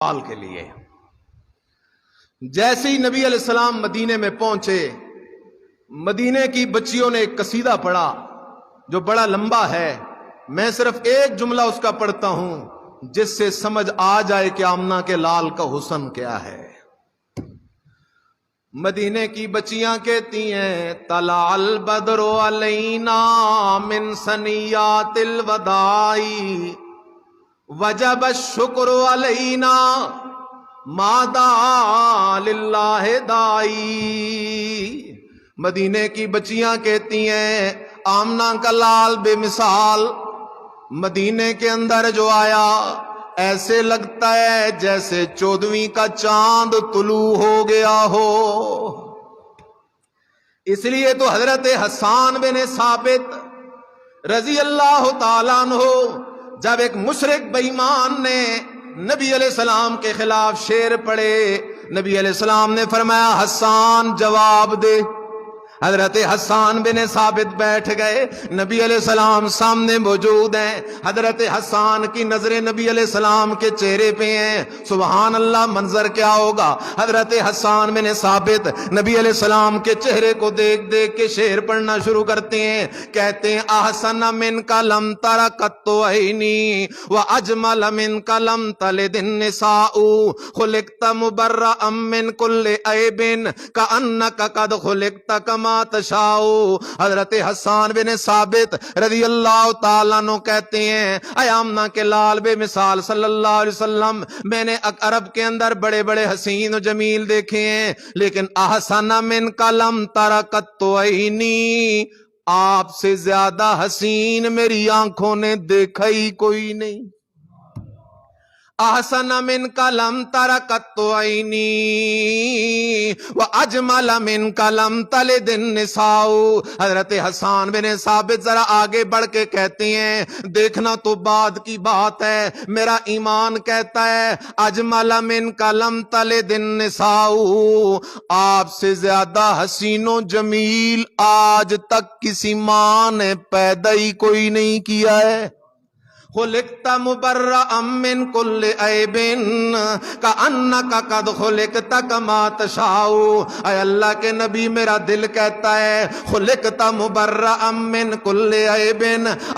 حال کے لیے جیسے ہی نبی علیہ السلام مدینے میں پہنچے، مدینے کی بچیوں نے ایک قصیدہ پڑھا جو بڑا لمبا ہے. میں صرف ایک جملہ اس کا پڑھتا ہوں جس سے سمجھ آ جائے کہ آمنہ کے لال کا حسن کیا ہے. مدینے کی بچیاں کہتی ہیں طلع البدر علینا من ثنیات الوداع وجب الشکر علینا ما دعا للہ دائی. مدینے کی بچیاں کہتی ہیں آمنہ کا لال بے مثال مدینے کے اندر جو آیا ایسے لگتا ہے جیسے 14ویں کا چاند طلوع ہو گیا ہو. اس لیے تو حضرت حسان بن ثابت رضی اللہ تعالیٰ عنہ جب ایک مشرک بے ایمان نے نبی علیہ السلام کے خلاف شعر پڑھے، نبی علیہ السلام نے فرمایا حسان جواب دے. حضرت حسان بن ثابت بیٹھ گئے، نبی علیہ السلام سامنے موجود ہیں. حضرت حسان کی نظریں نبی علیہ السلام کے چہرے پہ ہیں. سبحان اللہ، منظر کیا ہوگا. حضرت حسان بن ثابت نبی علیہ السلام کے چہرے کو دیکھ دیکھ کے شعر پڑھنا شروع کرتے ہیں. کہتے ہیں احسن من کا لم تر قط عینی واجمل من کا لم تلد النساء خلقت مبرأ من کل عیب کأنک قد خلقت کما تشاؤ. حضرت حسان بن ثابت رضی اللہ تعالیٰ عنہ کہتے ہیں اے آمنہ کے لال بے مثال صلی اللہ علیہ وسلم، میں نے عرب کے اندر بڑے بڑے حسین و جمیل دیکھے ہیں، لیکن احسن من کا لم تر قط عینی، آپ سے زیادہ حسین میری آنکھوں نے دیکھا ہی کوئی نہیں. احسن من کا لم تر قط عینی واجمل من کا لم تلد النساء. حضرت حسان بن ثابت ذرا آگے بڑھ کے کہتے ہیں دیکھنا تو بعد کی بات ہے، میرا ایمان کہتا ہے اجمل من کا لم تلد النساء، آپ سے زیادہ حسین و جمیل آج تک کسی ماں نے پیدا ہی کوئی نہیں کیا ہے. خلقت مبرأ من کل عیب کأنک قد خلقت کما تشاء. اے اللہ کے نبی، میرا دل کہتا ہے خلقت مبرأ من کل عیب،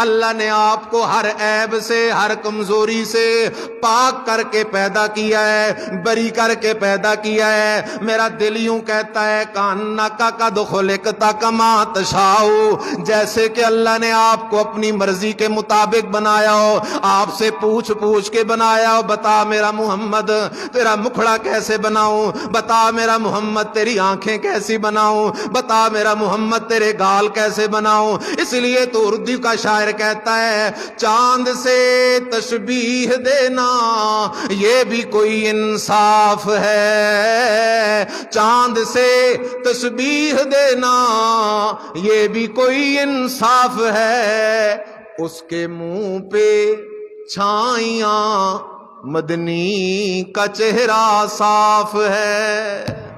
اللہ نے آپ کو ہر عیب سے، ہر کمزوری سے پاک کر کے پیدا کیا ہے، بری کر کے پیدا کیا ہے. میرا دل یوں کہتا ہے کأنک قد خلقت کما تشاء، جیسے کہ اللہ نے آپ کو اپنی مرضی کے مطابق بنایا، آپ سے پوچھ پوچھ کے بنایا. بتا میرا محمد تیرا مکھڑا کیسے بناؤں، بتا میرا محمد تیری آنکھیں کیسی بناؤں، بتا میرا محمد تیرے گال کیسے بناؤں. اس لیے تو اردو کا شاعر کہتا ہے چاند سے تشبیہ دینا یہ بھی کوئی انصاف ہے، چاند سے تشبیہ دینا یہ بھی کوئی انصاف ہے. اس کے منہ پہ چھائیاں مدنی کا چہرہ صاف ہے.